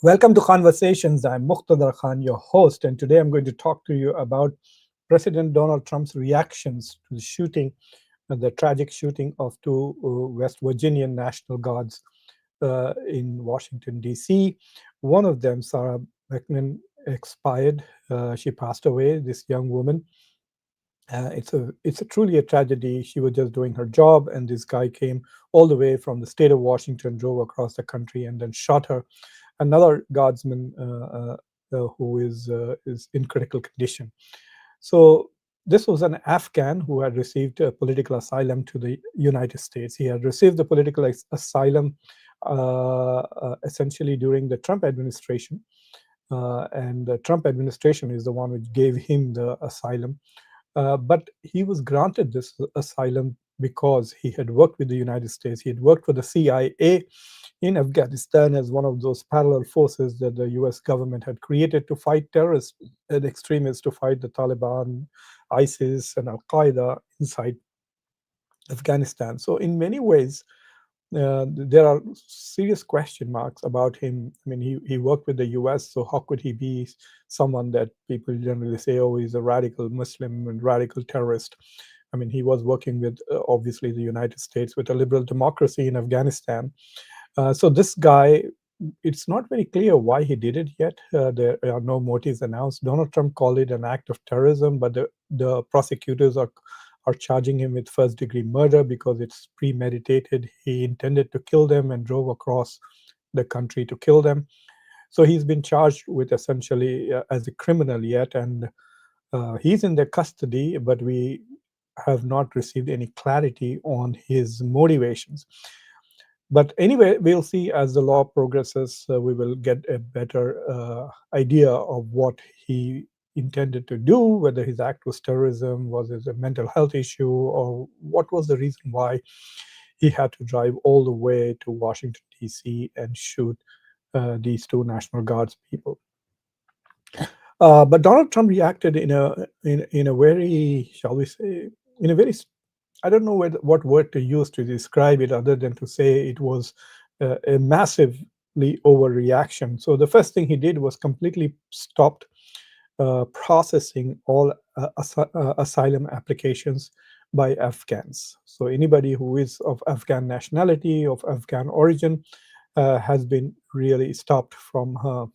Welcome to Conversations. I'm Muqtadar Khan, your host, and today I'm going to talk to you about President Donald Trump's reactions to the shooting, the tragic shooting of two West Virginian National Guards in Washington, D.C. One of them, Sarah Beckman, expired. She passed away, this young woman. It's truly a tragedy. She was just doing her job, and this guy came all the way from the state of Washington, drove across the country, and then shot her. Another guardsman who is in critical condition. So this was an Afghan who had received political asylum to the United States. He had received the political asylum essentially during the Trump administration, and the Trump administration is the one which gave him the asylum. But he was granted this asylum because he had worked with the United States. He had worked for the CIA in Afghanistan as one of those parallel forces that the US government had created to fight terrorists and extremists, to fight the Taliban, ISIS, and Al Qaeda inside Afghanistan. So, in many ways, there are serious question marks about him. I mean, he worked with the US, so how could he be someone that people generally say, oh, he's a radical Muslim and radical terrorist? I mean, he was working with obviously the United States, with a liberal democracy in Afghanistan. So this guy, it's not very clear why he did it yet. There are no motives announced. Donald Trump called it an act of terrorism, but the prosecutors are charging him with first degree murder because it's premeditated. He intended to kill them and drove across the country to kill them. So he's been charged with essentially as a criminal yet, and he's in their custody, but we have not received any clarity on his motivations. But anyway, we'll see as the law progresses, we will get a better idea of what he intended to do, whether his act was terrorism, was it a mental health issue, or what was the reason why he had to drive all the way to Washington, D.C. and shoot these two National Guards people. But Donald Trump reacted in a very, shall we say, in a very, I don't know what word to use to describe it other than to say it was a massively overreaction. So the first thing he did was completely stopped processing all asylum applications by Afghans. So anybody who is of Afghan nationality, of Afghan origin, has been really stopped from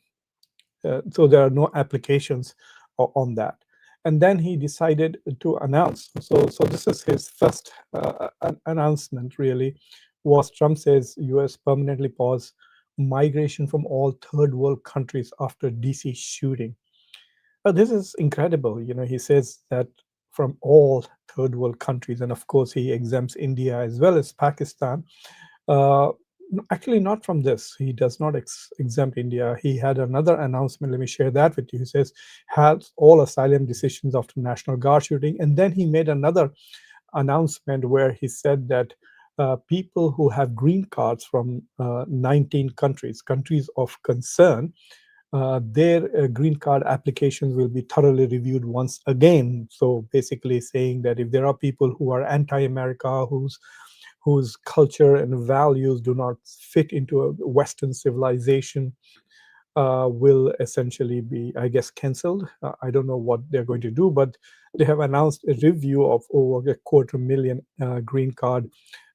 so there are no applications on that. And then he decided to announce. So this is his first announcement. Really, was Trump says U.S. permanently pause migration from all third world countries after DC shooting. This is incredible. You know, he says that from all third world countries, and of course he exempts India as well as Pakistan. Uh, Actually, not from this. He does not exempt India. He had another announcement. Let me share that with you. He says, has all asylum decisions after National Guard shooting. And then he made another announcement where he said that people who have green cards from 19 countries, countries of concern, their green card applications will be thoroughly reviewed once again. So basically saying that if there are people who are anti-America, whose culture and values do not fit into a Western civilization, will essentially be, I guess, cancelled. I don't know what they're going to do, but they have announced a review of over a quarter million green card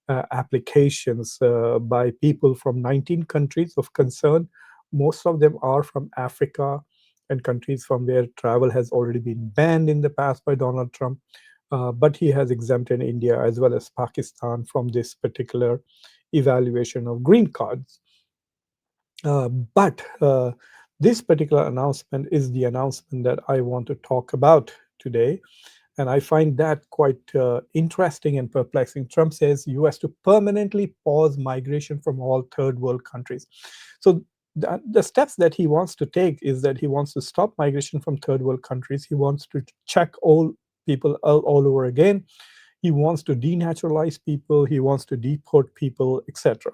applications by people from 19 countries of concern. Most of them are from Africa and countries from where travel has already been banned in the past by Donald Trump. But he has exempted India as well as Pakistan from this particular evaluation of green cards. But this particular announcement is the announcement that I want to talk about today. And I find that quite interesting and perplexing. Trump says US to permanently pause migration from all third world countries. So the steps that he wants to take is that he wants to stop migration from third world countries. He wants to check all people all over again. He wants to denaturalize people. He wants to deport people, etc.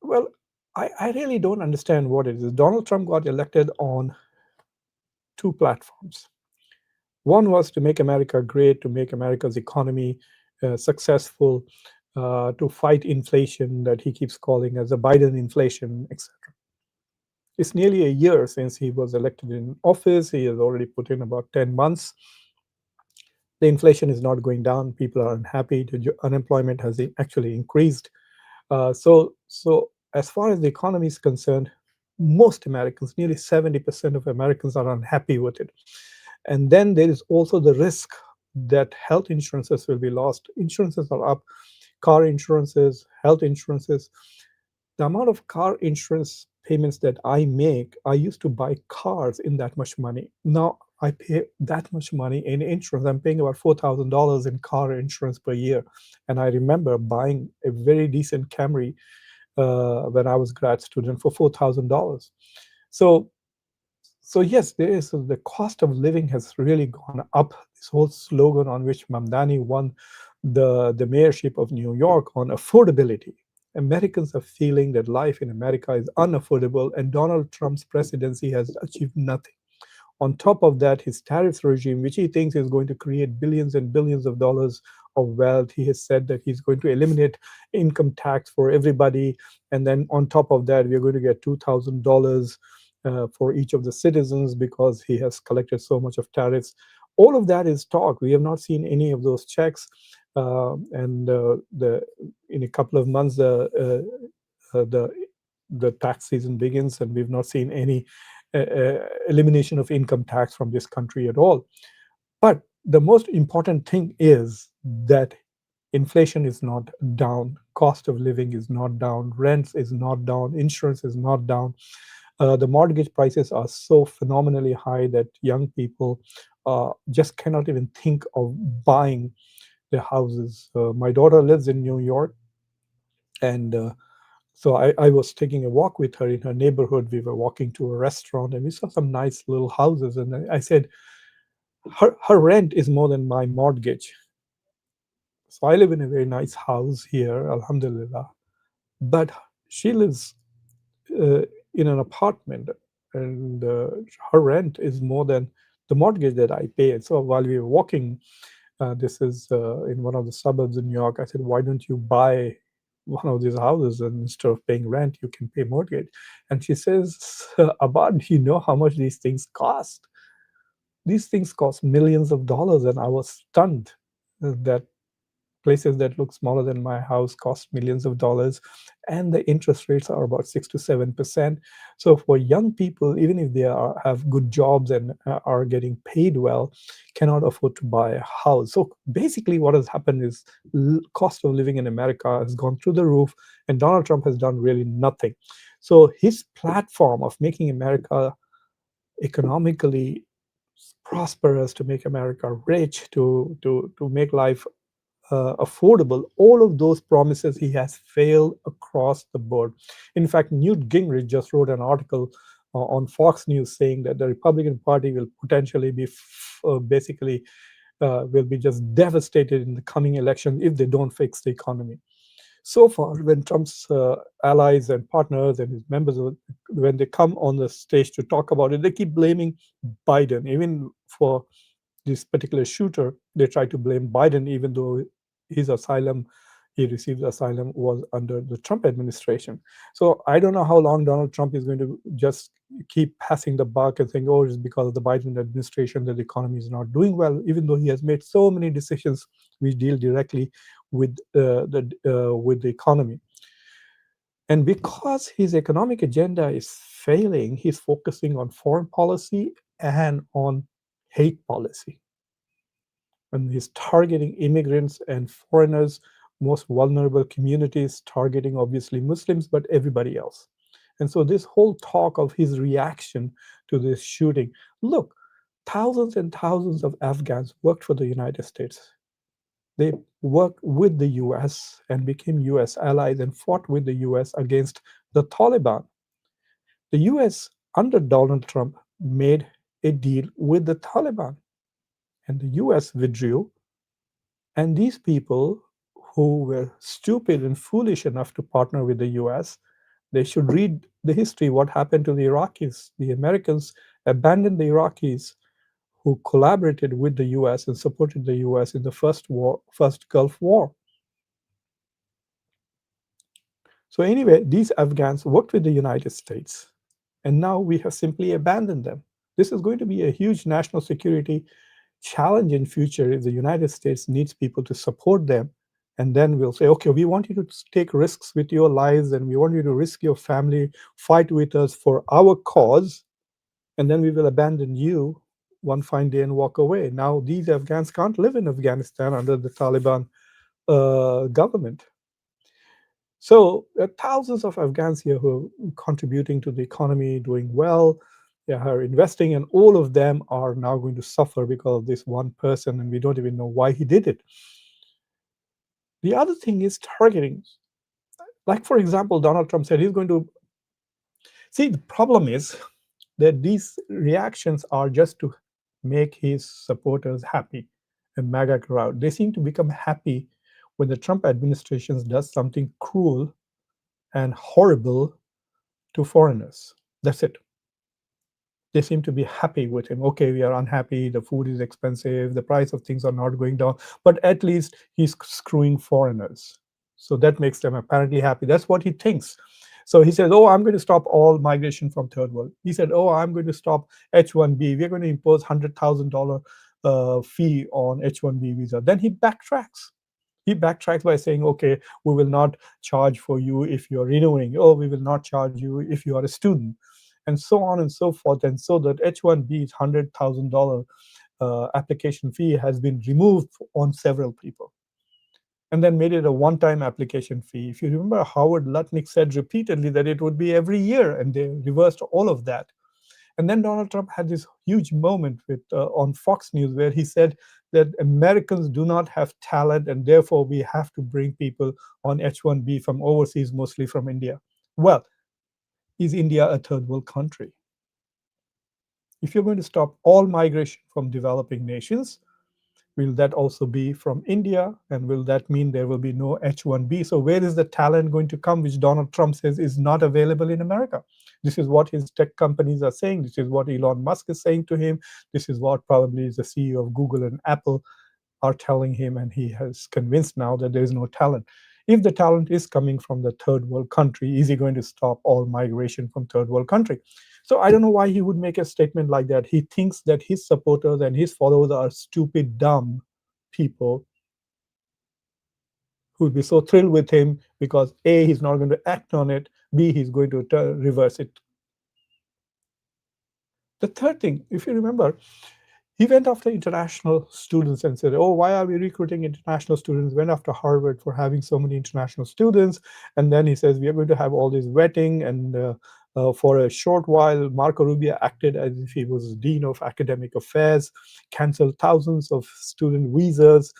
Well, I really don't understand what it is. Donald Trump got elected on two platforms. One was to make America great, to make America's economy successful, to fight inflation that he keeps calling as a Biden inflation, etc. It's nearly a year since he was elected in office. He has already put in about 10 months. The inflation is not going down. People are unhappy. The unemployment has actually increased. So as far as the economy is concerned, most Americans, nearly 70% of Americans, are unhappy with it. And then there is also the risk that health insurances will be lost. Insurances are up, car insurances, health insurances. The amount of car insurance payments that I make, I used to buy cars in that much money. Now I pay that much money in insurance. I'm paying about $4,000 in car insurance per year. And I remember buying a very decent Camry when I was grad student for $4,000. So so yes, there is the cost of living has really gone up. This whole slogan on which Mamdani won the mayorship of New York on affordability. Americans are feeling that life in America is unaffordable, and Donald Trump's presidency has achieved nothing. On top of that, his tariffs regime, which he thinks is going to create billions and billions of dollars of wealth, he has said that he's going to eliminate income tax for everybody. And then on top of that, we're going to get $2,000 for each of the citizens because he has collected so much of tariffs. All of that is talk. We have not seen any of those checks. And the in a couple of months, the tax season begins, and we've not seen any elimination of income tax from this country at all. But the most important thing is that inflation is not down, cost of living is not down, rents is not down, insurance is not down. The mortgage prices are so phenomenally high that young people just cannot even think of buying their houses. My daughter lives in New York, and so I was taking a walk with her in her neighborhood. We were walking to a restaurant, and we saw some nice little houses. And I said, her rent is more than my mortgage. So I live in a very nice house here, Alhamdulillah. But she lives uh, in an apartment, and her rent is more than the mortgage that I pay. And so while we were walking, this is in one of the suburbs in New York, I said, why don't you buy one of these houses, and instead of paying rent, you can pay mortgage? And she says, Abad, do you know how much these things cost? These things cost millions of dollars. And I was stunned that places that look smaller than my house cost millions of dollars, and the interest rates are about 6 to 7%. So for young people, even if they have good jobs and are getting paid well, cannot afford to buy a house. So basically what has happened is cost of living in America has gone through the roof, and Donald Trump has done really nothing. So his platform of making America economically prosperous, to make America rich, to make life affordable, all of those promises he has failed across the board. In fact, Newt Gingrich just wrote an article on Fox News saying that the Republican Party will potentially be basically will be just devastated in the coming election if they don't fix the economy. So far, when Trump's allies and partners and his members, when they come on the stage to talk about it, they keep blaming Biden. Even for this particular shooter, they try to blame Biden, even though his asylum, he received asylum, was under the Trump administration. So I don't know how long Donald Trump is going to just keep passing the buck and saying, oh, it's because of the Biden administration that the economy is not doing well, even though he has made so many decisions which deal directly with the economy. And because his economic agenda is failing, he's focusing on foreign policy and on hate policy. And he's targeting immigrants and foreigners, most vulnerable communities, targeting obviously Muslims, but everybody else. And so this whole talk of his reaction to this shooting, look, thousands and thousands of Afghans worked for the United States. They worked with the US and became US allies and fought with the US against the Taliban. The US, under Donald Trump, made a deal with the Taliban, and the US withdrew. And these people who were stupid and foolish enough to partner with the US, they should read the history, what happened to the Iraqis. The Americans abandoned the Iraqis who collaborated with the US and supported the US in the first Gulf War. So anyway, these Afghans worked with the United States, and now we have simply abandoned them. This is going to be a huge national security challenge in future if the United States needs people to support them. And then we'll say, okay, we want you to take risks with your lives, and we want you to risk your family, fight with us for our cause, and then we will abandon you one fine day and walk away. Now these Afghans can't live in Afghanistan under the Taliban government. So there are thousands of Afghans here who are contributing to the economy, doing well. They are investing, and all of them are now going to suffer because of this one person, and we don't even know why he did it. The other thing is targeting. Like, for example, Donald Trump said he's going to see. The problem is that these reactions are just to make his supporters happy, a MAGA crowd. They seem to become happy when the Trump administration does something cruel and horrible to foreigners. That's it. They seem to be happy with him. Okay, we are unhappy, the food is expensive, the price of things are not going down, but at least he's screwing foreigners. So that makes them apparently happy. That's what he thinks. So he says, oh, I'm going to stop all migration from third world. He said, oh, I'm going to stop H1B. We're going to impose $100,000 fee on H1B visa. Then he backtracks. He backtracks by saying, okay, we will not charge for you if you're renewing. Oh, we will not charge you if you are a student, and so on and so forth. And so that H1B's $100,000 application fee has been removed on several people, and then made it a one-time application fee. If you remember, Howard Lutnick said repeatedly that it would be every year, and they reversed all of that. And then Donald Trump had this huge moment with on Fox News where he said that Americans do not have talent, and therefore we have to bring people on H1B from overseas, mostly from India. Well, is India a third world country? If you're going to stop all migration from developing nations, will that also be from India? And will that mean there will be no H1B? So, where is the talent going to come, which Donald Trump says is not available in America? This is what his tech companies are saying. This is what Elon Musk is saying to him. This is what probably the CEO of Google and Apple are telling him, and he has convinced now that there is no talent. If the talent is coming from the third world country, is he going to stop all migration from third world country? So I don't know why he would make a statement like that. He thinks that his supporters and his followers are stupid, dumb people who would be so thrilled with him because A, he's not going to act on it, B, he's going to reverse it. The third thing, if you remember, he went after international students and said, oh, why are we recruiting international students? Went after Harvard for having so many international students. And then he says, we are going to have all this vetting. And for a short while, Marco Rubio acted as if he was Dean of Academic Affairs, canceled thousands of student visas.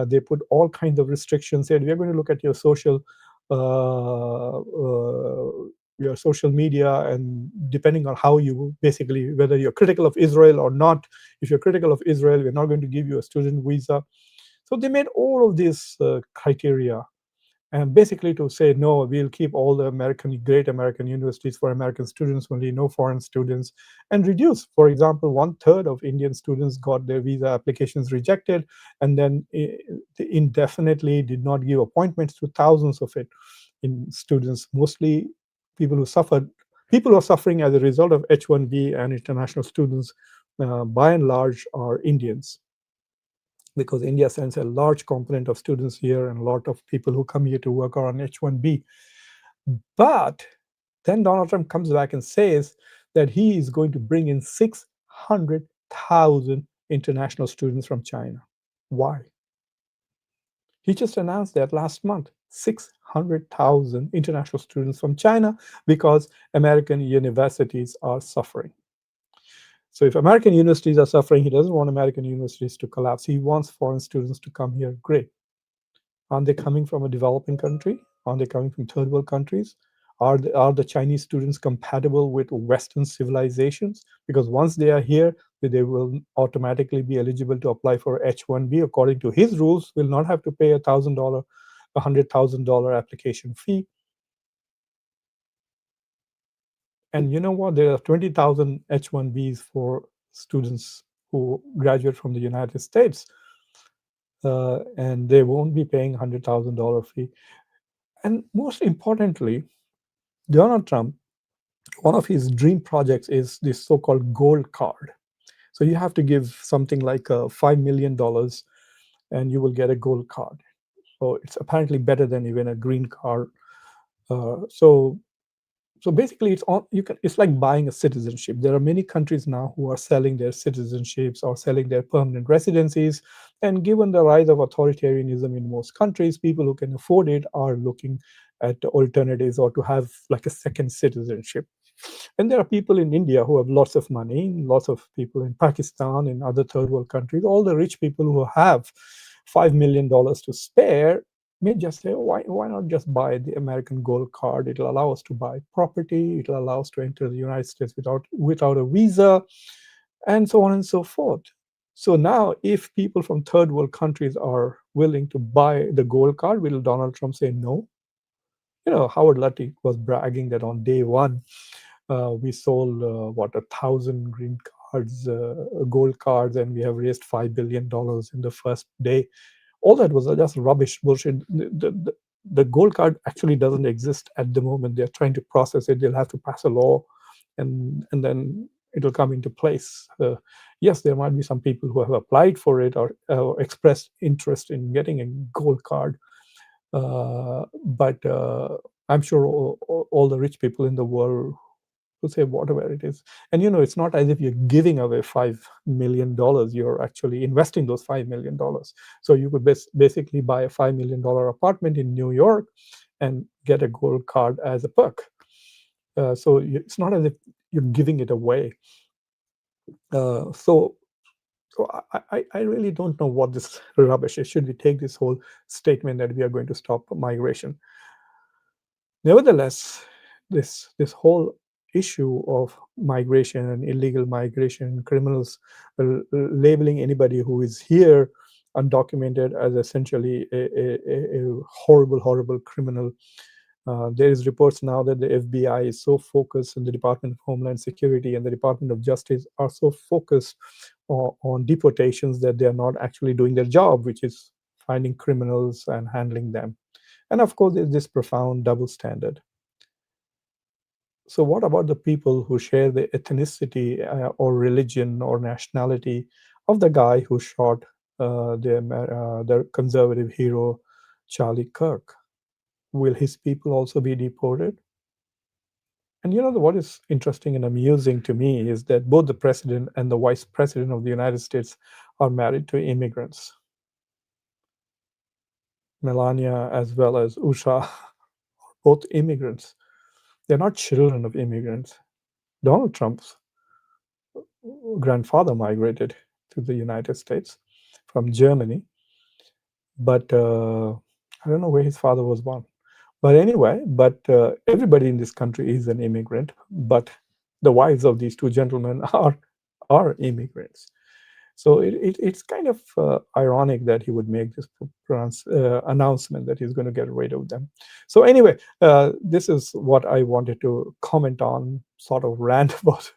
They put all kinds of restrictions, said, we are going to look at uh, uh, your social media, and depending on how you basically, whether you're critical of Israel or not, if you're critical of Israel, we're not going to give you a student visa. So they made all of these criteria, and basically to say, no, we'll keep all the great American universities for American students only, no foreign students, and reduce. For example, 1/3 of Indian students got their visa applications rejected, and then indefinitely did not give appointments to thousands of it in students, mostly people who suffered, people who are suffering as a result of H1B and international students, by and large, are Indians, because India sends a large component of students here, and a lot of people who come here to work are on H1B. But then Donald Trump comes back and says that he is going to bring in 600,000 international students from China. Why? He just announced that last month. 600,000 international students from China because American universities are suffering. So if American universities are suffering, he doesn't want American universities to collapse. He wants foreign students to come here. Great. Aren't they coming from a developing country? Aren't they coming from third world countries? Are the Chinese students compatible with Western civilizations? Because once they are here, they will automatically be eligible to apply for H1B according to his rules, will not have to pay $100,000 application fee. And you know what? There are 20,000 H1Bs for students who graduate from the United States, and they won't be paying $100,000 fee. And most importantly, Donald Trump, one of his dream projects is this so-called gold card. So you have to give something like $5 million, and you will get a gold card. So it's apparently better than even a green card. So basically, it's like buying a citizenship. There are many countries now who are selling their citizenships or selling their permanent residencies, and given the rise of authoritarianism in most countries, people who can afford it are looking at alternatives or to have like a second citizenship. And there are people in India who have lots of money, lots of people in Pakistan, in other third world countries, all the rich people who have $5 million to spare may just say, why not just buy the American gold card? It'll allow us to buy property, it'll allow us to enter the United States without a visa, and so on and so forth. So now, if people from third world countries are willing to buy the gold card, will Donald Trump say no? Howard Luttig was bragging that on day one, we sold what 1,000 green cards, gold cards, and we have raised $5 billion in the first day. All that was just rubbish, bullshit. The gold card actually doesn't exist at the moment. They're trying to process it. They'll have to pass a law, and then it'll come into place. Yes, there might be some people who have applied for it or expressed interest in getting a gold card, but I'm sure all the rich people in the world will say whatever it is. And it's not as if you're giving away $5 million. You're actually investing those $5 million. So you could basically buy a $5 million apartment in New York and get a gold card as a perk. So it's not as if you're giving it away. So I really don't know what this rubbish is. Should we take this whole statement that we are going to stop migration? Nevertheless, this whole issue of migration and illegal migration, criminals labeling anybody who is here undocumented as essentially a horrible, horrible criminal. There is reports now that the FBI is so focused, and the Department of Homeland Security and the Department of Justice are so focused on deportations that they are not actually doing their job, which is finding criminals and handling them. And of course, there's this profound double standard. So, what about the people who share the ethnicity or religion or nationality of the guy who shot the conservative hero Charlie Kirk? Will his people also be deported? And what is interesting and amusing to me is that both the president and the vice president of the United States are married to immigrants. Melania as well as Usha, both immigrants. They're not children of immigrants. Donald Trump's grandfather migrated to the United States from Germany, but I don't know where his father was born. But anyway, everybody in this country is an immigrant, but the wives of these two gentlemen are immigrants. So it's kind of ironic that he would make this announcement that he's going to get rid of them. So anyway, this is what I wanted to comment on, sort of rant about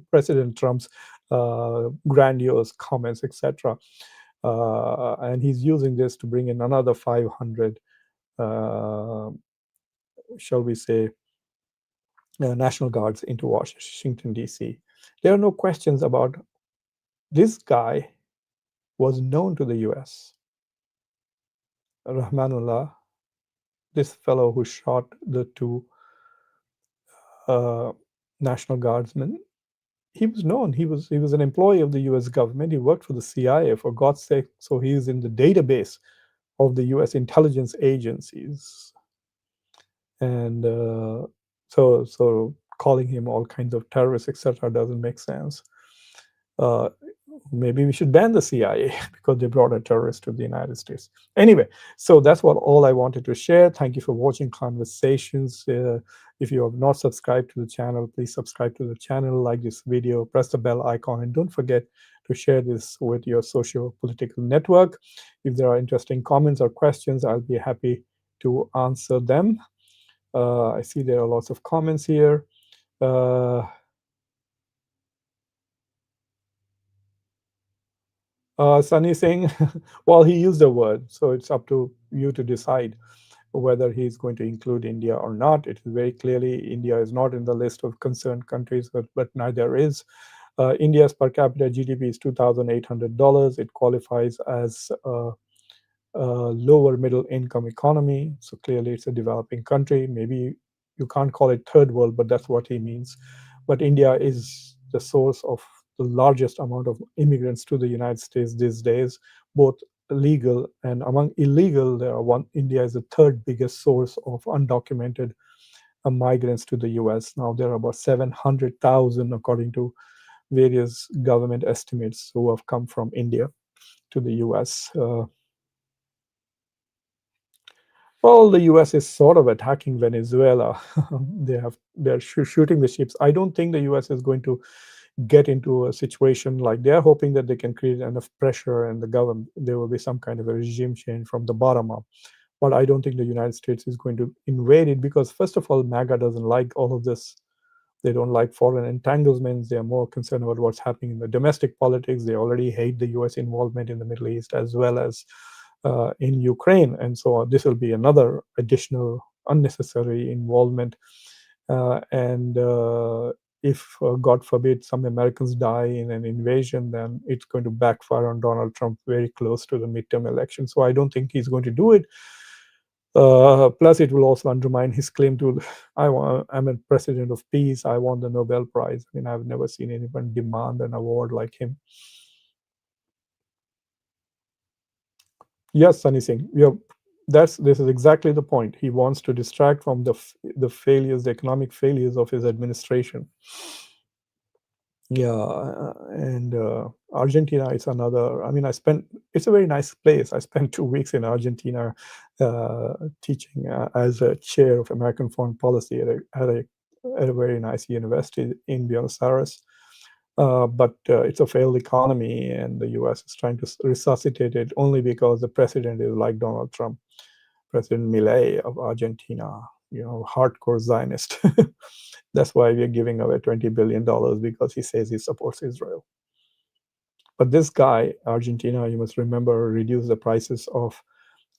President Trump's grandiose comments, etc. And he's using this to bring in another 500, uh, shall we say, National Guards into Washington, D.C. There are no questions about this guy was known to the US. Rahmanullah, this fellow who shot the two uh, National Guardsmen, he was known. He was an employee of the U.S. government. He worked for the CIA, for God's sake. So he is in the database of the U.S. intelligence agencies, and so calling him all kinds of terrorists, etc., doesn't make sense. Uh, Maybe we should ban the CIA because they brought a terrorist to the United States. Anyway, so that's all I wanted to share. Thank you for watching Conversations. If you have not subscribed to the channel, please subscribe to the channel, like this video, press the bell icon, and don't forget to share this with your socio-political network. If there are interesting comments or questions, I'll be happy to answer them. I see there are lots of comments here. Sunny Singh, well, he used the word, so it's up to you to decide. whether he's going to include India or not. It is very clearly India is not in the list of concerned countries, but neither is. India's per capita GDP is $2,800. It qualifies as lower middle income economy. So clearly, it's a developing country. Maybe you can't call it third world, but that's what he means. But India is the source of the largest amount of immigrants to the United States these days, both legal and among illegal. There are one. India is the third biggest source of undocumented migrants to the U.S. Now there are about 700,000, according to various government estimates, who have come from India to the U.S. Well, the U.S. is sort of attacking Venezuela. They're shooting the ships. I don't think the U.S. is going to get into a situation like they're hoping that they can create enough pressure and the government there will be some kind of a regime change from the bottom up. But I don't think the United States is going to invade it because first of all, MAGA doesn't like all of this. They don't like foreign entanglements. They are more concerned about what's happening in the domestic politics. They already hate the U.S. involvement in the Middle East as well as in Ukraine. And so this will be another additional unnecessary involvement. And if, God forbid, some Americans die in an invasion, then it's going to backfire on Donald Trump very close to the midterm election. So I don't think he's going to do it. Plus, it will also undermine his claim to, I'm a president of peace. I won the Nobel Prize. I mean, I've never seen anyone demand an award like him. Yes, Sunny Singh. This is exactly the point. He wants to distract from the failures, the economic failures of his administration. Yeah, and Argentina is another. I mean, it's a very nice place. I spent 2 weeks in Argentina teaching as a chair of American foreign policy at a very nice university in Buenos Aires. But it's a failed economy, and the US is trying to resuscitate it only because the president is like Donald Trump, President Milei of Argentina, hardcore Zionist. That's why we're giving away $20 billion because he says he supports Israel. But this guy, Argentina, you must remember, reduced the prices of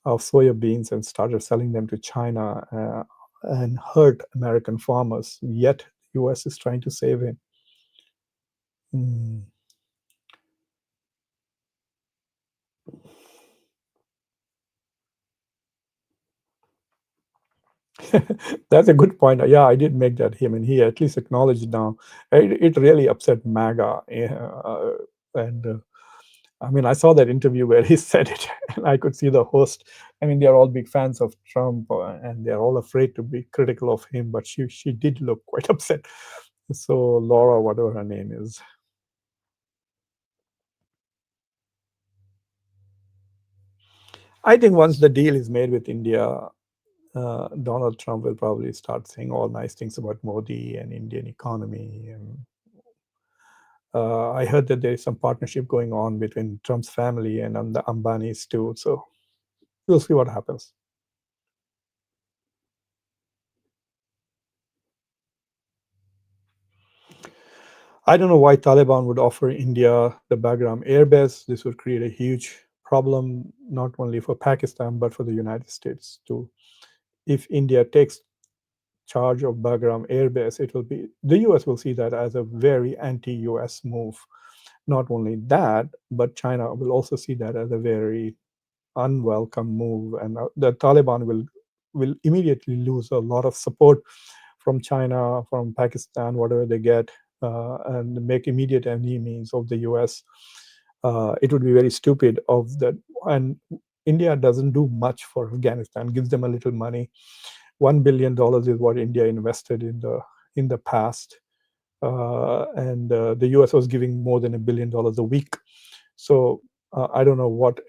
soya beans and started selling them to China and hurt American farmers. Yet the US is trying to save him. Mm. That's a good point. Yeah, I did make that him, and he at least acknowledged now. It really upset MAGA, and I mean, I saw that interview where he said it, and I could see the host. I mean, they're all big fans of Trump, and they're all afraid to be critical of him. But she did look quite upset. So Laura, whatever her name is, I think once the deal is made with India, Donald Trump will probably start saying all nice things about Modi and Indian economy. And I heard that there is some partnership going on between Trump's family and the Ambanis too. So we'll see what happens. I don't know why Taliban would offer India the Bagram airbase. This would create a huge problem, not only for Pakistan, but for the United States too. If India takes charge of Bagram airbase, the US will see that as a very anti-US move. Not only that, but China will also see that as a very unwelcome move, and the Taliban will immediately lose a lot of support from China, from Pakistan, whatever they get, and make immediate enemies of the US. It would be very stupid of that. And India doesn't do much for Afghanistan, gives them a little money. $1 billion is what India invested in the past, and the US was giving more than $1 billion a week. So I don't know what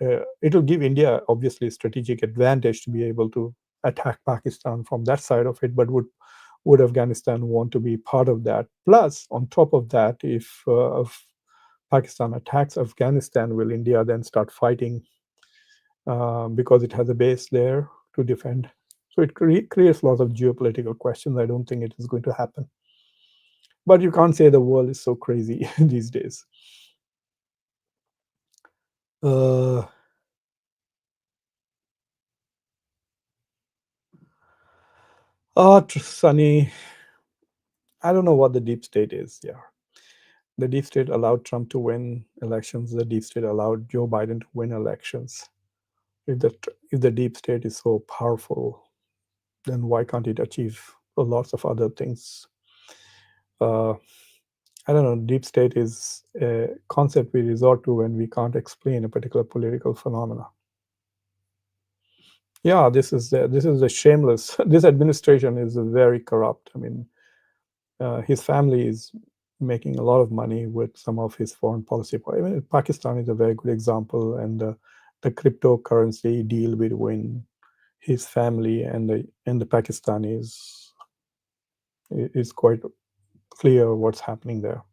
it'll give India, obviously, a strategic advantage to be able to attack Pakistan from that side of it. But would Afghanistan want to be part of that? Plus, on top of that, if Pakistan attacks Afghanistan, will India then start fighting because it has a base there to defend? So it creates lots of geopolitical questions. I don't think it is going to happen. But you can't say the world is so crazy these days. Uh, Sunny, I don't know what the deep state is. Yeah, the deep state allowed Trump to win elections. The deep state allowed Joe Biden to win elections. If the deep state is so powerful, then why can't it achieve lots of other things? Uh, I don't know. Deep state is a concept we resort to when we can't explain a particular political phenomena. Yeah, this is a shameless. This administration is very corrupt. I mean, his family is making a lot of money with some of his foreign policy. I mean, Pakistan is a very good example, and the cryptocurrency deal between his family and the Pakistanis is quite clear what's happening there.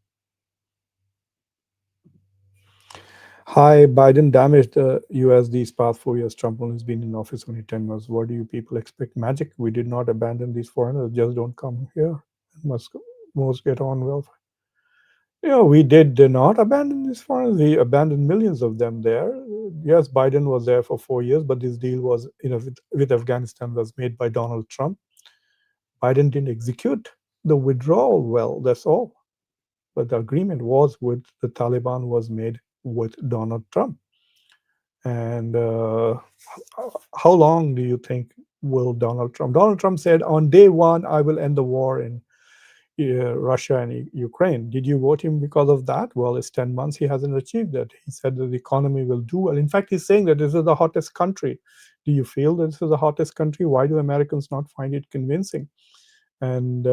Hi, Biden damaged the US these past 4 years. Trump only has been in office only 10 months. What do you people expect? Magic? We did not abandon these foreigners. Just don't come here. Must most get on well. We did not abandon these foreigners. We abandoned millions of them there. Yes, Biden was there for 4 years, but this deal was, with Afghanistan was made by Donald Trump. Biden didn't execute the withdrawal well. That's all. But the agreement was with the Taliban was made with Donald Trump. And how long do you think will Donald Trump? Donald Trump said on day one, I will end the war in Russia and Ukraine. Did you vote him because of that? Well, it's 10 months. He hasn't achieved that. He said that the economy will do well. In fact, he's saying that this is the hottest country. Do you feel that this is the hottest country? Why do Americans not find it convincing? And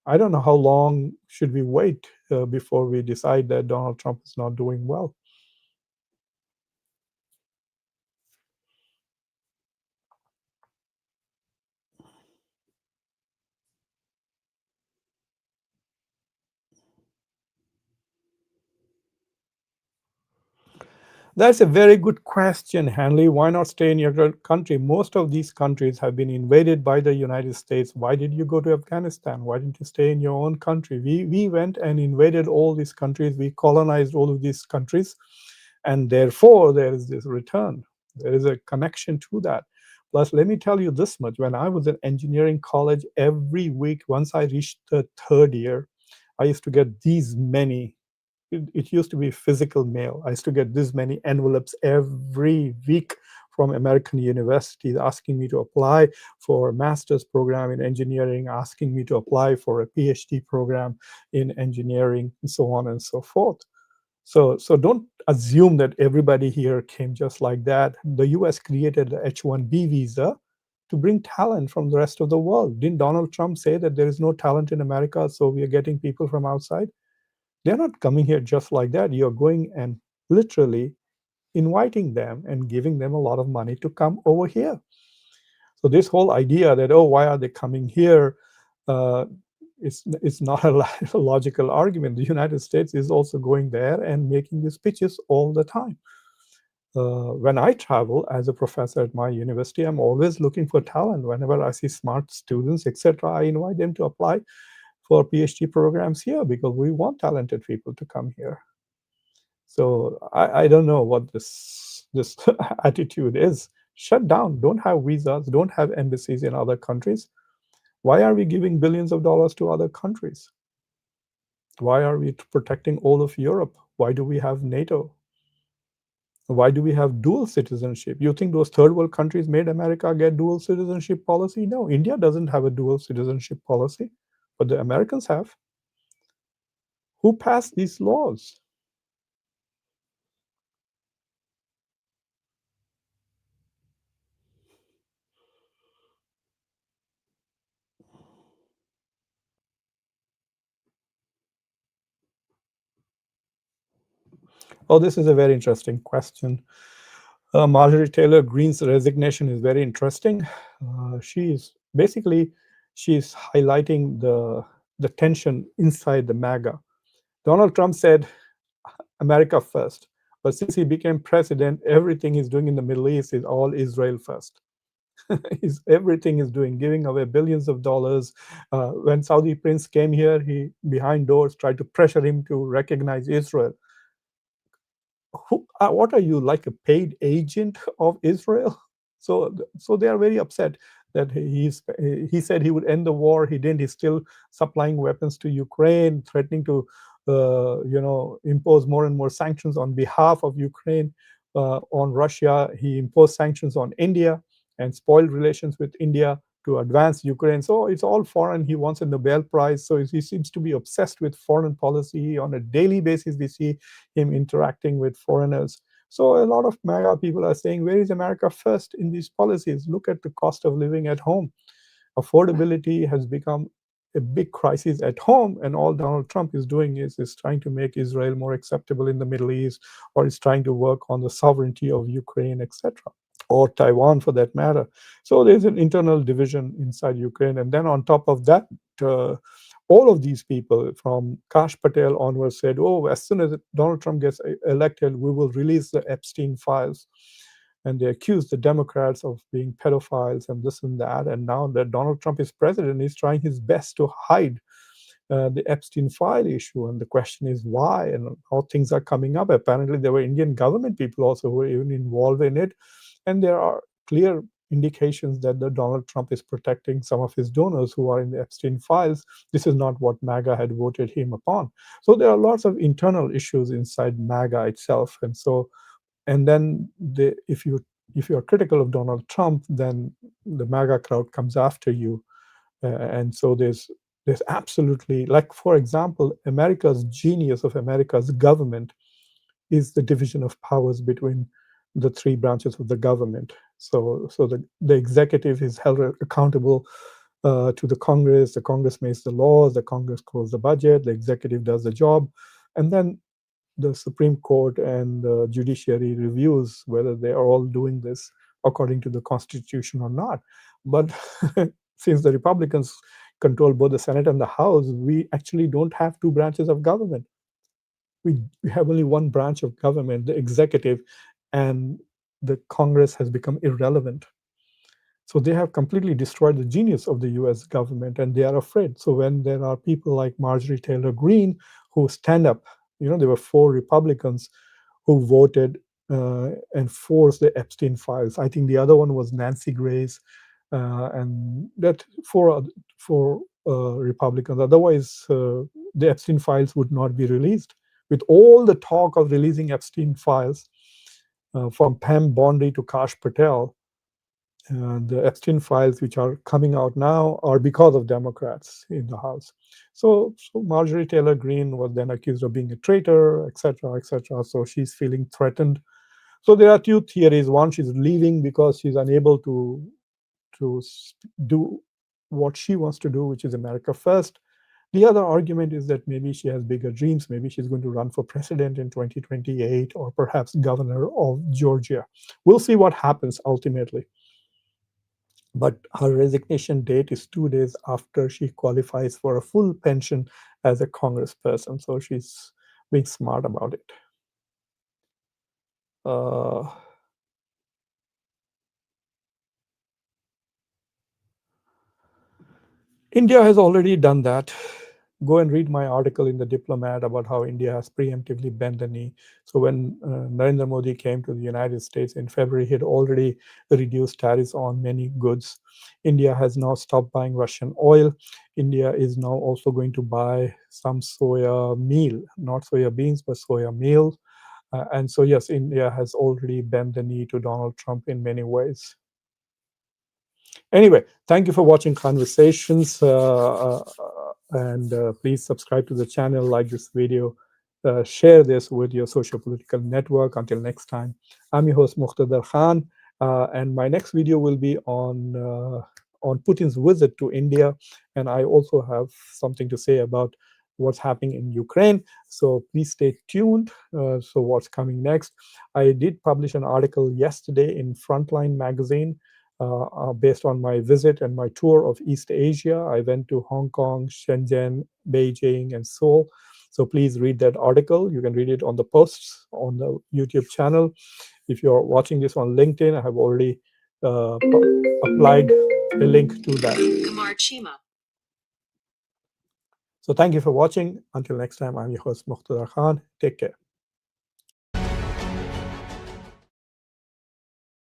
I don't know how long should we wait before we decide that Donald Trump is not doing well. That's a very good question, Hanley. Why not stay in your country? Most of these countries have been invaded by the United States. Why did you go to Afghanistan? Why didn't you stay in your own country? We went and invaded all these countries. We colonized all of these countries. And therefore, there is this return. There is a connection to that. Plus, let me tell you this much. When I was in engineering college, every week, once I reached the third year, I used to get these many it used to be physical mail. I used to get this many envelopes every week from American universities asking me to apply for a master's program in engineering, asking me to apply for a PhD program in engineering, and so on and so forth. So don't assume that everybody here came just like that. The US created the H1-B visa to bring talent from the rest of the world. Didn't Donald Trump say that there is no talent in America, so we are getting people from outside? They're not coming here just like that. You're going and literally inviting them and giving them a lot of money to come over here. So this whole idea that, oh, why are they coming here? Uh, it's not a logical argument. The United States is also going there and making these pitches all the time. When I travel as a professor at my university, I'm always looking for talent. Whenever I see smart students, etc., I invite them to apply for PhD programs here because we want talented people to come here. So I don't know what this attitude is. Shut down. Don't have visas. Don't have embassies in other countries. Why are we giving billions of dollars to other countries? Why are we protecting all of Europe? Why do we have NATO? Why do we have dual citizenship? You think those third world countries made America get dual citizenship policy? No, India doesn't have a dual citizenship policy, but the Americans have. Who passed these laws? Oh, this is a very interesting question. Marjorie Taylor Greene's resignation is very interesting. She's basically she's highlighting the tension inside the MAGA. Donald Trump said America first, but since he became president, everything he's doing in the Middle East is all Israel first. Everything is doing, giving away billions of dollars. When Saudi prince came here, he behind doors tried to pressure him to recognize Israel. What are you, like a paid agent of Israel? So they are very upset. that he said he would end the war. He didn't. He's still supplying weapons to Ukraine, threatening to impose more and more sanctions on behalf of Ukraine on Russia. He imposed sanctions on India and spoiled relations with India to advance Ukraine. So it's all foreign. He wants a Nobel Prize. So he seems to be obsessed with foreign policy. On a daily basis, we see him interacting with foreigners. So a lot of MAGA people are saying, where is America first in these policies? Look at the cost of living at home. Affordability has become a big crisis at home, and all Donald Trump is doing is trying to make Israel more acceptable in the Middle East, or is trying to work on the sovereignty of Ukraine, etc., or Taiwan for that matter. So there's an internal division inside Ukraine. And then on top of that, uh, all of these people from Kash Patel onwards said, oh, as soon as Donald Trump gets elected, we will release the Epstein files. And they accused the Democrats of being pedophiles and this and that. And now that Donald Trump is president, he's trying his best to hide the Epstein file issue. And the question is why and how things are coming up. Apparently, there were Indian government people also who were even involved in it. And there are clear indications that the Donald Trump is protecting some of his donors who are in the Epstein files. This is not what MAGA had voted him upon. So there are lots of internal issues inside MAGA itself. And so, and then if you are critical of Donald Trump, then the MAGA crowd comes after you. And so there's absolutely, like, for example, America's genius of America's government is the division of powers between the three branches of the government. So the executive is held accountable to the Congress. The Congress makes the laws. The Congress calls the budget. The executive does the job, and then the Supreme Court and the judiciary reviews whether they are all doing this according to the Constitution or not. But since the Republicans control both the Senate and the House, we actually don't have two branches of government. We have only one branch of government, the executive, and the Congress has become irrelevant. So they have completely destroyed the genius of the US government, and they are afraid. So when there are people like Marjorie Taylor Greene who stand up, there were 4 Republicans who voted and forced the Epstein files. I think the other one was Nancy Grace, and that four Republicans. Otherwise, the Epstein files would not be released. With all the talk of releasing Epstein files, from Pam Bondi to Kash Patel, the Epstein files, which are coming out now, are because of Democrats in the House. So Marjorie Taylor Greene was then accused of being a traitor, etc., etc. So she's feeling threatened. So there are 2 theories. One, she's leaving because she's unable to do what she wants to do, which is America first. The other argument is that maybe she has bigger dreams. Maybe she's going to run for president in 2028, or perhaps governor of Georgia. We'll see what happens ultimately. But her resignation date is 2 days after she qualifies for a full pension as a congressperson. So she's being smart about it. India has already done that. Go and read my article in The Diplomat about how India has preemptively bent the knee. So when Narendra Modi came to the United States in February, he had already reduced tariffs on many goods. India has now stopped buying Russian oil. India is now also going to buy some soya meal, not soya beans, but soya meal. And so, yes, India has already bent the knee to Donald Trump in many ways. Anyway, thank you for watching Conversations, and please subscribe to the channel, like this video, share this with your socio-political network. Until next time, I'm your host Muqtadar Khan, and my next video will be on Putin's visit to India, and I also have something to say about what's happening in Ukraine. So please stay tuned. So what's coming next? I did publish an article yesterday in Frontline magazine, based on my visit and my tour of East Asia. I went to Hong Kong, Shenzhen, Beijing, and Seoul. So please read that article. You can read it on the posts on the YouTube channel. If you're watching this on LinkedIn, I have already applied a link to that. So thank you for watching. Until next time, I'm your host Muqtadar Khan. Take care.